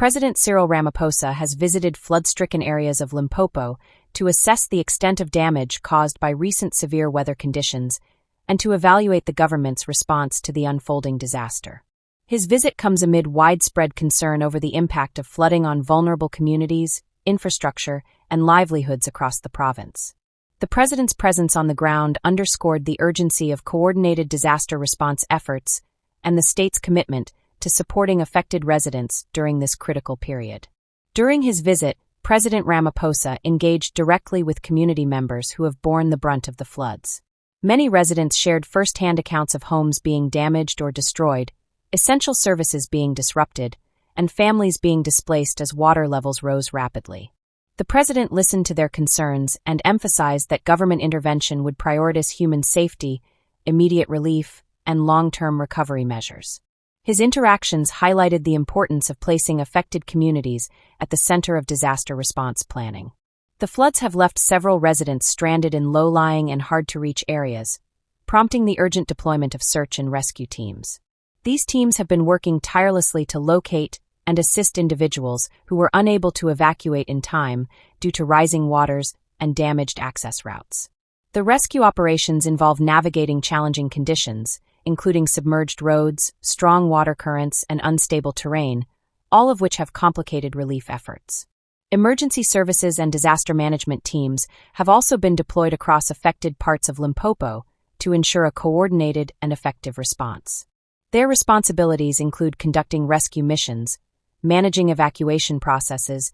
President Cyril Ramaphosa has visited flood-stricken areas of Limpopo to assess the extent of damage caused by recent severe weather conditions and to evaluate the government's response to the unfolding disaster. His visit comes amid widespread concern over the impact of flooding on vulnerable communities, infrastructure, and livelihoods across the province. The president's presence on the ground underscored the urgency of coordinated disaster response efforts and the state's commitment to supporting affected residents during this critical period. During his visit, President Ramaphosa engaged directly with community members who have borne the brunt of the floods. Many residents shared first-hand accounts of homes being damaged or destroyed, essential services being disrupted, and families being displaced as water levels rose rapidly. The president listened to their concerns and emphasized that government intervention would prioritize human safety, immediate relief, and long-term recovery measures. His interactions highlighted the importance of placing affected communities at the center of disaster response planning. The floods have left several residents stranded in low-lying and hard-to-reach areas, prompting the urgent deployment of search and rescue teams. These teams have been working tirelessly to locate and assist individuals who were unable to evacuate in time due to rising waters and damaged access routes. The rescue operations involve navigating challenging conditions, including submerged roads, strong water currents, and unstable terrain, all of which have complicated relief efforts. Emergency services and disaster management teams have also been deployed across affected parts of Limpopo to ensure a coordinated and effective response. Their responsibilities include conducting rescue missions, managing evacuation processes,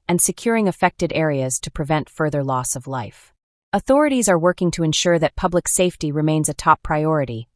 and securing affected areas to prevent further loss of life. Authorities are working to ensure that public safety remains a top priority,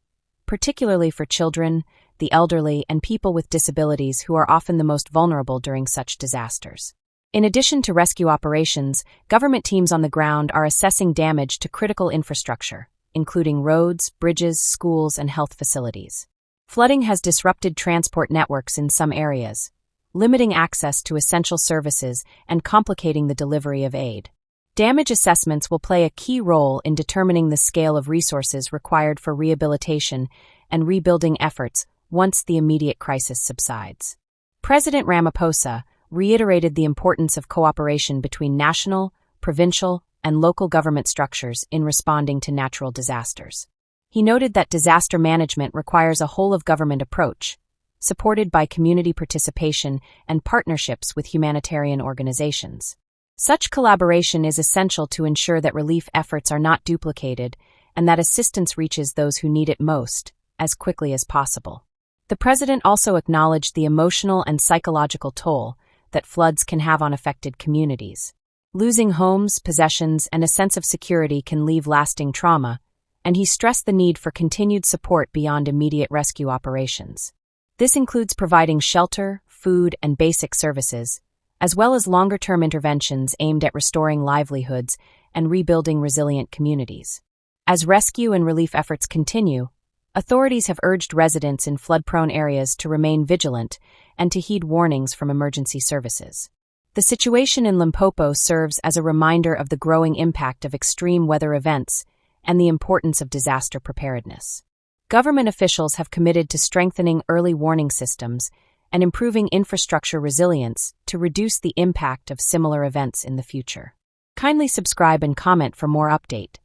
particularly for children, the elderly, and people with disabilities who are often the most vulnerable during such disasters. In addition to rescue operations, government teams on the ground are assessing damage to critical infrastructure, including roads, bridges, schools, and health facilities. Flooding has disrupted transport networks in some areas, limiting access to essential services and complicating the delivery of aid. Damage assessments will play a key role in determining the scale of resources required for rehabilitation and rebuilding efforts once the immediate crisis subsides. President Ramaphosa reiterated the importance of cooperation between national, provincial, and local government structures in responding to natural disasters. He noted that disaster management requires a whole-of-government approach, supported by community participation and partnerships with humanitarian organizations. Such collaboration is essential to ensure that relief efforts are not duplicated and that assistance reaches those who need it most, as quickly as possible. The president also acknowledged the emotional and psychological toll that floods can have on affected communities. Losing homes, possessions, and a sense of security can leave lasting trauma, and he stressed the need for continued support beyond immediate rescue operations. This includes providing shelter, food, and basic services, as well as longer-term interventions aimed at restoring livelihoods and rebuilding resilient communities. As rescue and relief efforts continue, authorities have urged residents in flood-prone areas to remain vigilant and to heed warnings from emergency services. The situation in Limpopo serves as a reminder of the growing impact of extreme weather events and the importance of disaster preparedness. Government officials have committed to strengthening early warning systems and improving infrastructure resilience to reduce the impact of similar events in the future. Kindly subscribe and comment for more update.